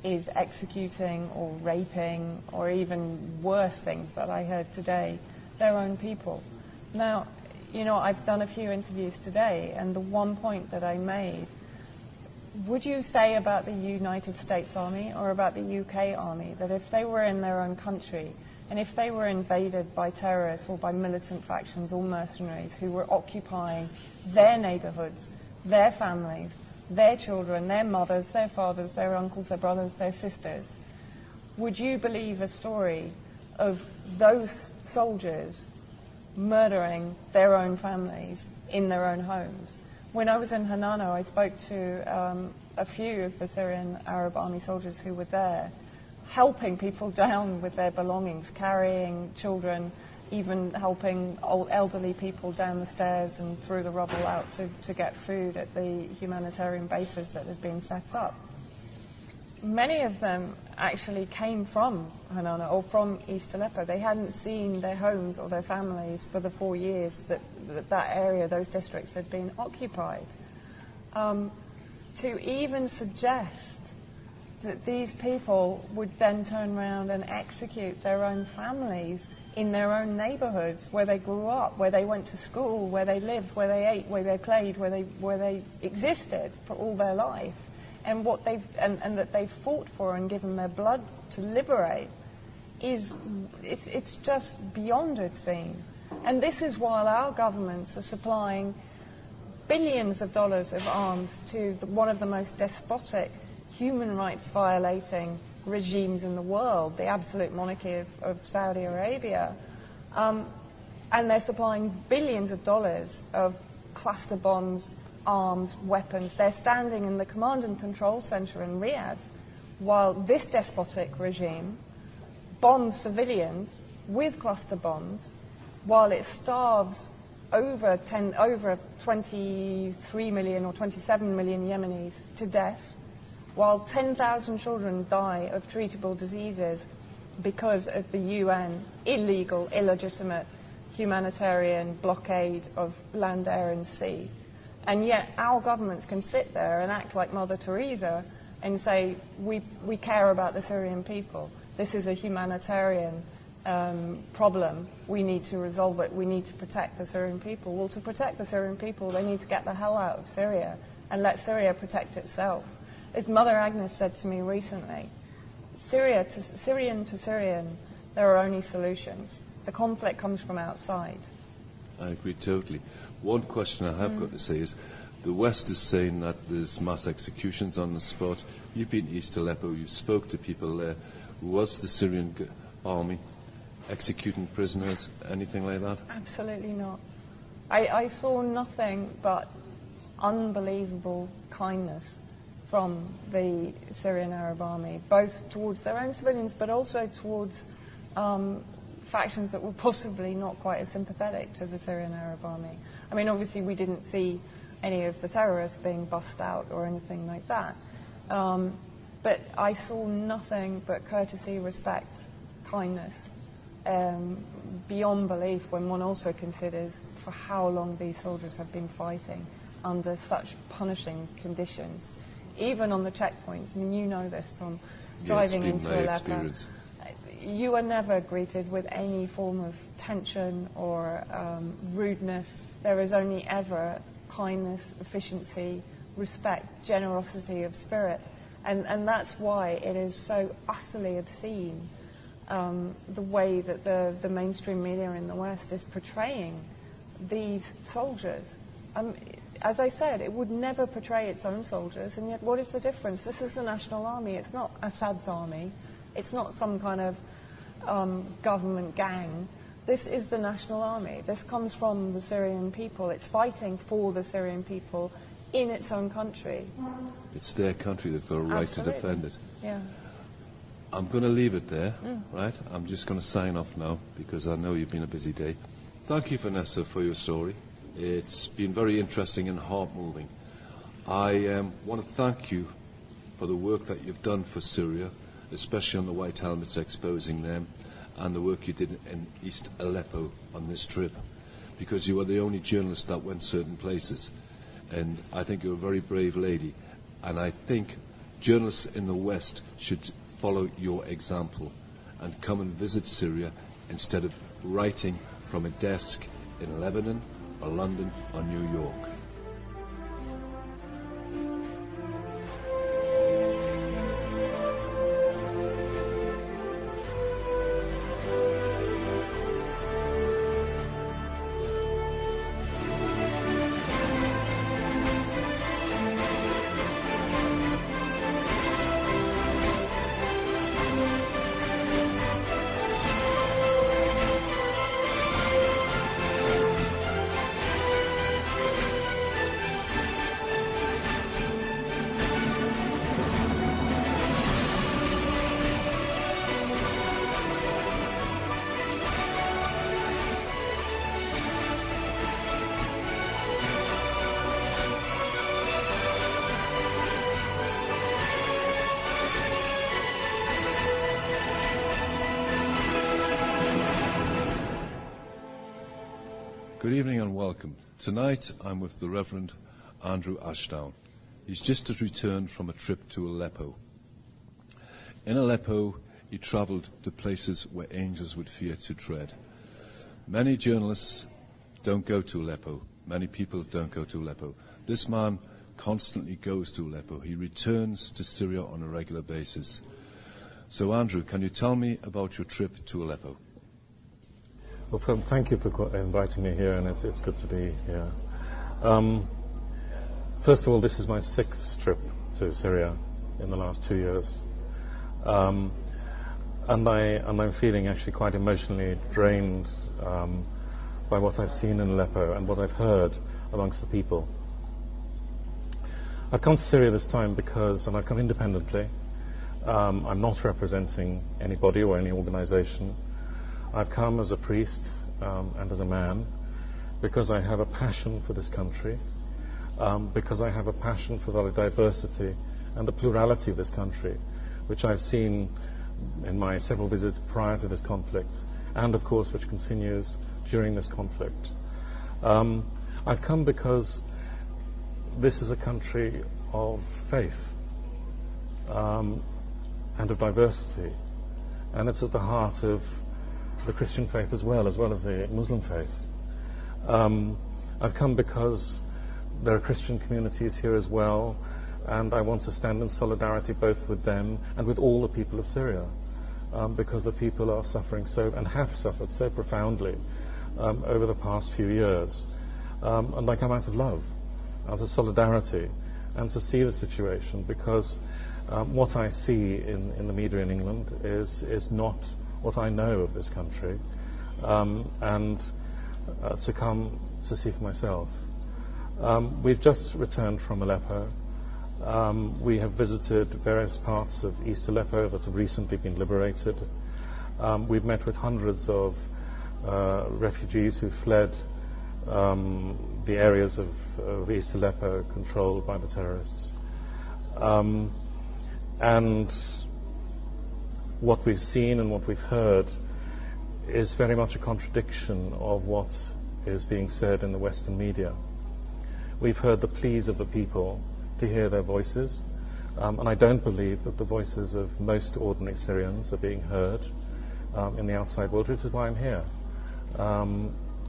is executing or raping, or even worse things that I heard today, their own people. Now, you know, I've done a few interviews today, and the one point that I made, would you say about the United States Army or about the UK Army that if they were in their own country and if they were invaded by terrorists or by militant factions or mercenaries who were occupying their neighbourhoods, their families, their children, their mothers, their fathers, their uncles, their brothers, their sisters, would you believe a story of those soldiers murdering their own families in their own homes? When I was in Hanano, I spoke to a few of the Syrian Arab Army soldiers who were there, helping people down with their belongings, carrying children, even helping old elderly people down the stairs and through the rubble out to get food at the humanitarian bases that had been set up. Many of them actually came from Hanano or from East Aleppo. They hadn't seen their homes or their families for the 4 years that area, those districts had been occupied. To even suggest that these people would then turn around and execute their own families in their own neighborhoods where they grew up, where they went to school, where they lived, where they ate, where they played, where they existed for all their life, and what and that they've fought for and given their blood to liberate, it's just beyond obscene. And this is while our governments are supplying billions of dollars of arms to one of the most despotic, human rights violating regimes in the world, the absolute monarchy of Saudi Arabia. And they're supplying billions of dollars of cluster bombs, arms, weapons. They're standing in the command and control center in Riyadh while this despotic regime bombs civilians with cluster bombs, while it starves over 23 million or 27 million Yemenis to death, while 10,000 children die of treatable diseases because of the UN illegal, illegitimate humanitarian blockade of land, air and sea. And yet our governments can sit there and act like Mother Teresa and say, we care about the Syrian people. This is a humanitarian problem. We need to resolve it. We need to protect the Syrian people. Well, to protect the Syrian people, they need to get the hell out of Syria and let Syria protect itself. As Mother Agnes said to me recently, Syrian to Syrian, there are only solutions. The conflict comes from outside. I agree totally. One question I have got to say is, the West is saying that there's mass executions on the spot. You've been to East Aleppo, you spoke to people there. Was the Syrian army executing prisoners, anything like that? Absolutely not. I saw nothing but unbelievable kindness from the Syrian Arab Army, both towards their own civilians, but also towards factions that were possibly not quite as sympathetic to the Syrian Arab Army. I mean, obviously we didn't see any of the terrorists being bussed out or anything like that. But I saw nothing but courtesy, respect, kindness, beyond belief when one also considers for how long these soldiers have been fighting under such punishing conditions. Even on the checkpoints, I mean, you know this from driving into Aleppo. You are never greeted with any form of tension or rudeness. There is only ever kindness, efficiency, respect, generosity of spirit. And that's why it is so utterly obscene, the way that the mainstream media in the West is portraying these soldiers. As I said, it would never portray its own soldiers, and yet what is the difference? This is the National Army. It's not Assad's army. It's not some kind of government gang. This is the National Army. This comes from the Syrian people. It's fighting for the Syrian people in its own country. It's their country. They've got a right to defend it. Yeah. I'm going to leave it there, right? I'm just going to sign off now because I know you've been a busy day. Thank you, Vanessa, for your story. It's been very interesting and heart-moving. I want to thank you for the work that you've done for Syria, especially on the white helmets exposing them, and the work you did in East Aleppo on this trip, because you were the only journalist that went certain places. And I think you're a very brave lady, and I think journalists in the West should follow your example and come and visit Syria instead of writing from a desk in Lebanon or London or New York. Good evening and welcome. Tonight I'm with the Reverend Andrew Ashdown. He's just returned from a trip to Aleppo. In Aleppo, he travelled to places where angels would fear to tread. Many journalists don't go to Aleppo. Many people don't go to Aleppo. This man constantly goes to Aleppo. He returns to Syria on a regular basis. So, Andrew, can you tell me about your trip to Aleppo? Well, thank you for inviting me here, and it's good to be here. First of all, this is my 6th trip to Syria in the last 2 years, and I'm feeling actually quite emotionally drained by what I've seen in Aleppo and what I've heard amongst the people. I've come to Syria this time because, and I've come independently. I'm not representing anybody or any organization. I've come as a priest and as a man because I have a passion for this country, because I have a passion for the diversity and the plurality of this country, which I've seen in my several visits prior to this conflict, and of course which continues during this conflict. I've come because this is a country of faith and of diversity, and it's at the heart of the Christian faith as well as the Muslim faith. I've come because there are Christian communities here as well, and I want to stand in solidarity both with them and with all the people of Syria, because the people are suffering so, and have suffered so profoundly over the past few years. And I come out of love, out of solidarity, and to see the situation, because what I see in the media in England is not what I know of this country, and to come to see for myself. We've just returned from Aleppo. We have visited various parts of East Aleppo that have recently been liberated. We've met with hundreds of refugees who fled the areas of East Aleppo controlled by the terrorists. And what we've seen and what we've heard is very much a contradiction of what is being said in the Western media. We've heard the pleas of the people to hear their voices, and I don't believe that the voices of most ordinary Syrians are being heard in the outside world, which is why I'm here.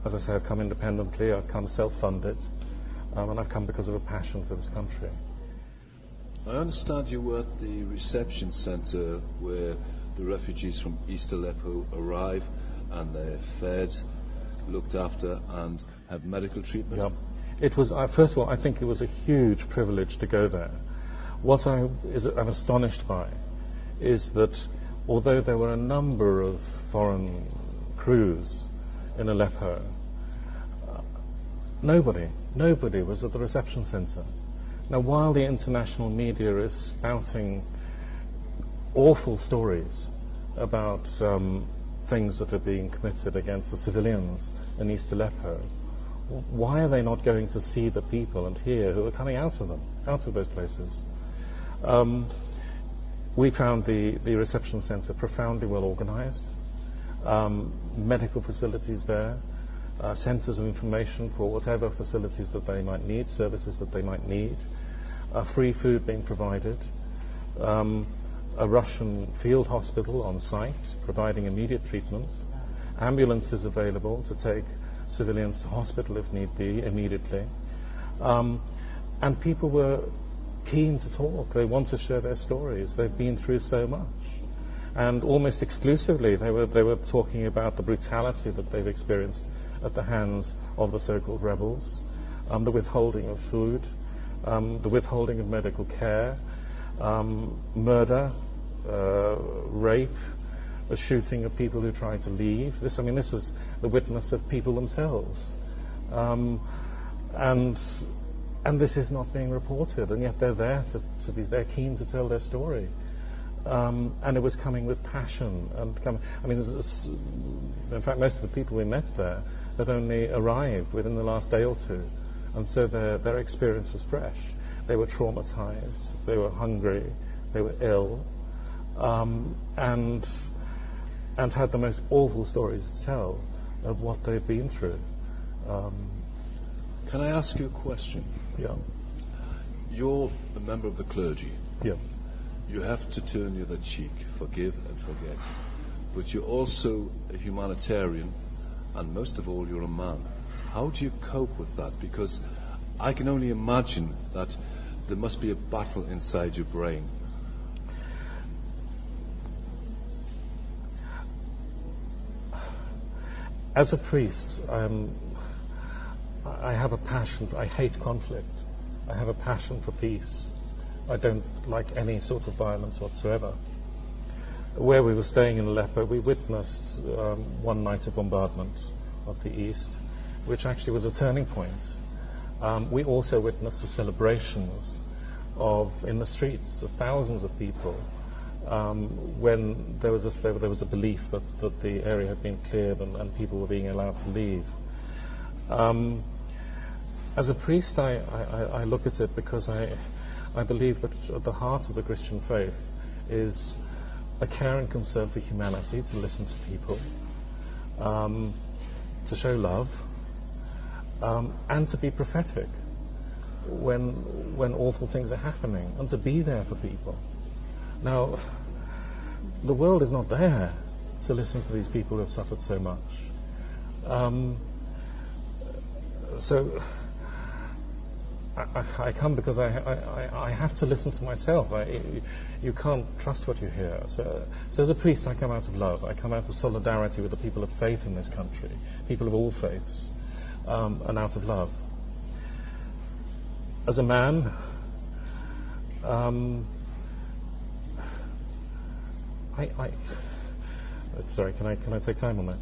As I say, I've come independently, I've come self-funded, and I've come because of a passion for this country. I understand you were at the reception centre where the refugees from East Aleppo arrive and they're fed, looked after and have medical treatment. Yep. It was, first of all, I think it was a huge privilege to go there. What I'm astonished by is that although there were a number of foreign crews in Aleppo, nobody was at the reception centre. Now, while the international media is spouting awful stories about things that are being committed against the civilians in East Aleppo, why are they not going to see the people and hear who are coming out of them, out of those places? We found the reception centre profoundly well organised, medical facilities there, centres of information for whatever facilities that they might need, services that they might need, free food being provided, a Russian field hospital on site providing immediate treatment, ambulances available to take civilians to hospital if need be immediately, and people were keen to talk. They want to share their stories. They've been through so much, and almost exclusively they were talking about the brutality that they've experienced at the hands of the so-called rebels, the withholding of food, the withholding of medical care, murder, rape, the shooting of people who tried to leave. This was the witness of people themselves, and this is not being reported, and yet they're there they're keen to tell their story, and it was coming with passion. In fact, most of the people we met there had only arrived within the last day or two, and so their experience was fresh. They were traumatized, they were hungry, they were ill, and had the most awful stories to tell of what they've been through. Can I ask you a question? Yeah. You're a member of the clergy. Yeah. You have to turn the other cheek, forgive and forget. But you're also a humanitarian, and most of all, you're a man. How do you cope with that? Because I can only imagine that there must be a battle inside your brain. As a priest, I have a passion. I hate conflict. I have a passion for peace. I don't like any sort of violence whatsoever. Where we were staying in Aleppo, we witnessed one night of bombardment of the east, which actually was a turning point. We also witnessed the celebrations in the streets of thousands of people when there was a belief that the area had been cleared and people were being allowed to leave. As a priest, I look at it because I believe that at the heart of the Christian faith is a care and concern for humanity, to listen to people, to show love, and to be prophetic when awful things are happening, and to be there for people. Now, the world is not there to listen to these people who have suffered so much. So I come because I have to listen to myself. You can't trust what you hear. So as a priest, I come out of love. I come out of solidarity with the people of faith in this country, people of all faiths, and out of love. As a man, sorry, can I take time on that?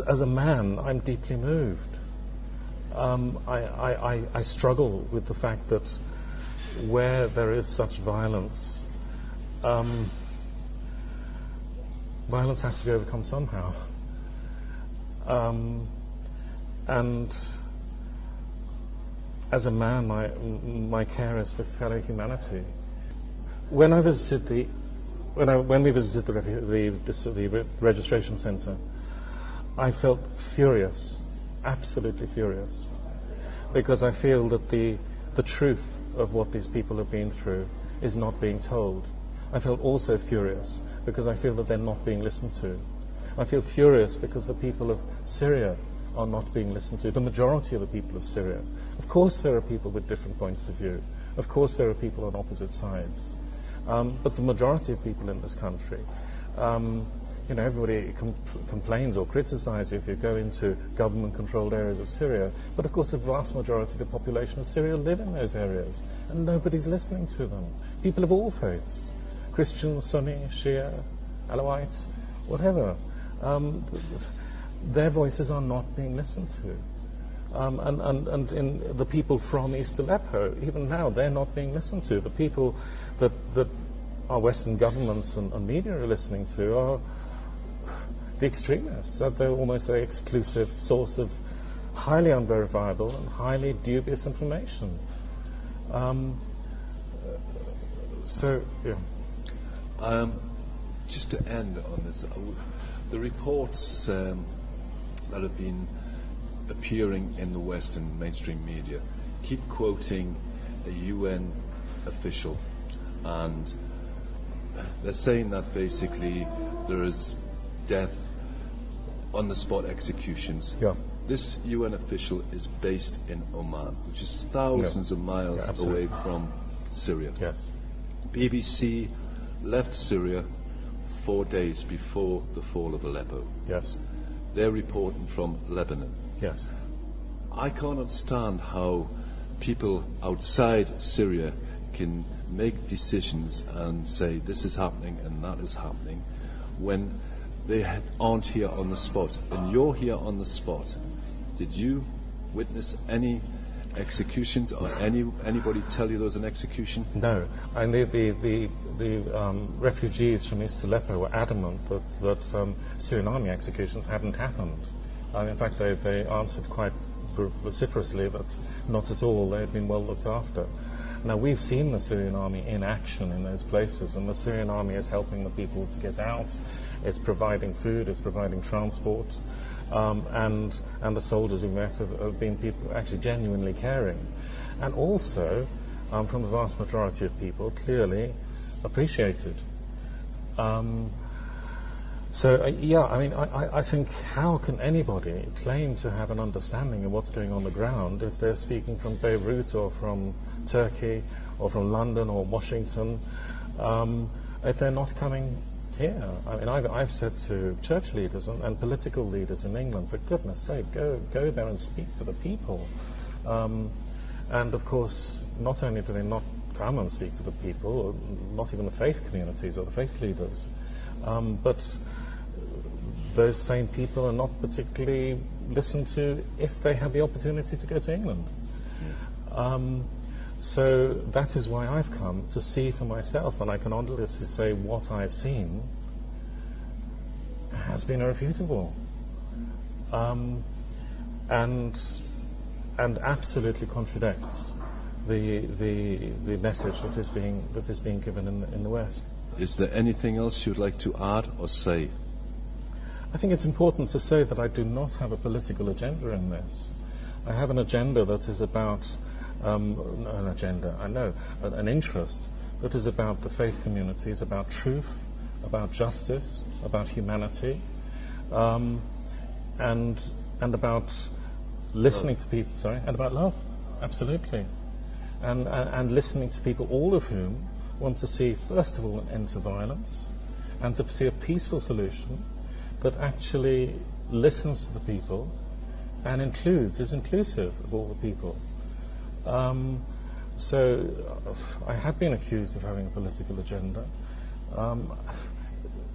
As a man, I'm deeply moved. I struggle with the fact that where there is such violence, violence has to be overcome somehow. And as a man, my care is for fellow humanity. When we visited the registration centre, I felt furious, absolutely furious, because I feel that the truth of what these people have been through is not being told. I felt also furious because I feel that they're not being listened to. I feel furious because the people of Syria are not being listened to, the majority of the people of Syria. Of course there are people with different points of view. Of course there are people on opposite sides. But the majority of people in this country, everybody complains or criticizes you if you go into government-controlled areas of Syria. But of course the vast majority of the population of Syria live in those areas, and nobody's listening to them. People of all faiths, Christian, Sunni, Shia, Alawite, whatever. Their voices are not being listened to. And in the people from East Aleppo, even now, they're not being listened to. The people that our Western governments and media are listening to are, the extremists, that they're almost an exclusive source of highly unverifiable and highly dubious information. Just to end on this, the reports that have been appearing in the Western mainstream media keep quoting a UN official, and they're saying that basically there is death, on-the-spot executions. Yeah. This UN official is based in Oman, which is thousands of miles away from Syria. Yes. BBC left Syria 4 days before the fall of Aleppo. Yes. They're reporting from Lebanon. Yes. I can't understand how people outside Syria can make decisions and say this is happening and that is happening when they aren't here on the spot. And you're here on the spot. Did you witness any executions, or anybody tell you there was an execution? No. And the refugees from East Aleppo were adamant that Syrian army executions hadn't happened. In fact, they answered quite vociferously that not at all, they had been well looked after. Now, we've seen the Syrian army in action in those places, and the Syrian army is helping the people to get out. It's providing food, it's providing transport, and the soldiers we met have been people actually genuinely caring. And also, from the vast majority of people, clearly appreciated. I think how can anybody claim to have an understanding of what's going on the ground if they're speaking from Beirut or from Turkey or from London or Washington, if they're not coming here? I mean, I've said to church leaders and political leaders in England, for goodness sake, go there and speak to the people. And of course, not only do they not come and speak to the people, not even the faith communities or the faith leaders, but those same people are not particularly listened to if they have the opportunity to go to England. So that is why I've come, to see for myself, and I can honestly say what I've seen has been irrefutable, and absolutely contradicts the message that is being given in the West. Is there anything else you'd like to add or say? I think it's important to say that I do not have a political agenda in this. I have an agenda that is about an interest that is about the faith communities, about truth, about justice, about humanity, and about listening to people. And about love, absolutely, and listening to people, all of whom want to see, first of all, an end to violence, and to see a peaceful solution that actually listens to the people and is inclusive of all the people. So I have been accused of having a political agenda.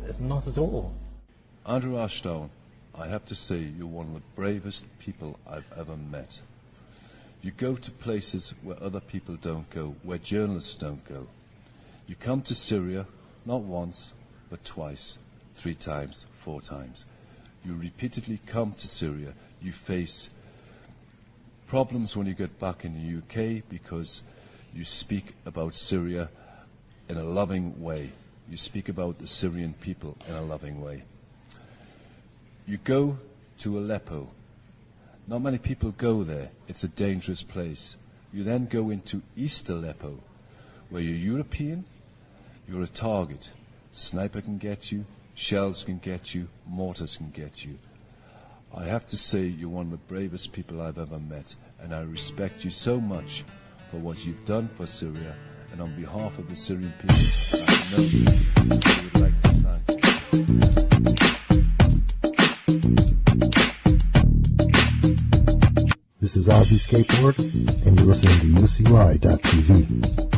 It's not at all. Andrew Ashdown, I have to say you're one of the bravest people I've ever met. You go to places where other people don't go, where journalists don't go. You come to Syria, not once, but twice, 3 times, 4 times. You repeatedly come to Syria. You face problems when you get back in the UK because you speak about Syria in a loving way. You speak about the Syrian people in a loving way. You go to Aleppo. Not many people go there. It's a dangerous place. You then go into East Aleppo, where you're European, you're a target. Sniper can get you, shells can get you, mortars can get you. I have to say you're one of the bravest people I've ever met, and I respect you so much for what you've done for Syria, and on behalf of the Syrian people, I know I would like to thank you. This is Ozzy Skateboard, and you're listening to UCY.tv.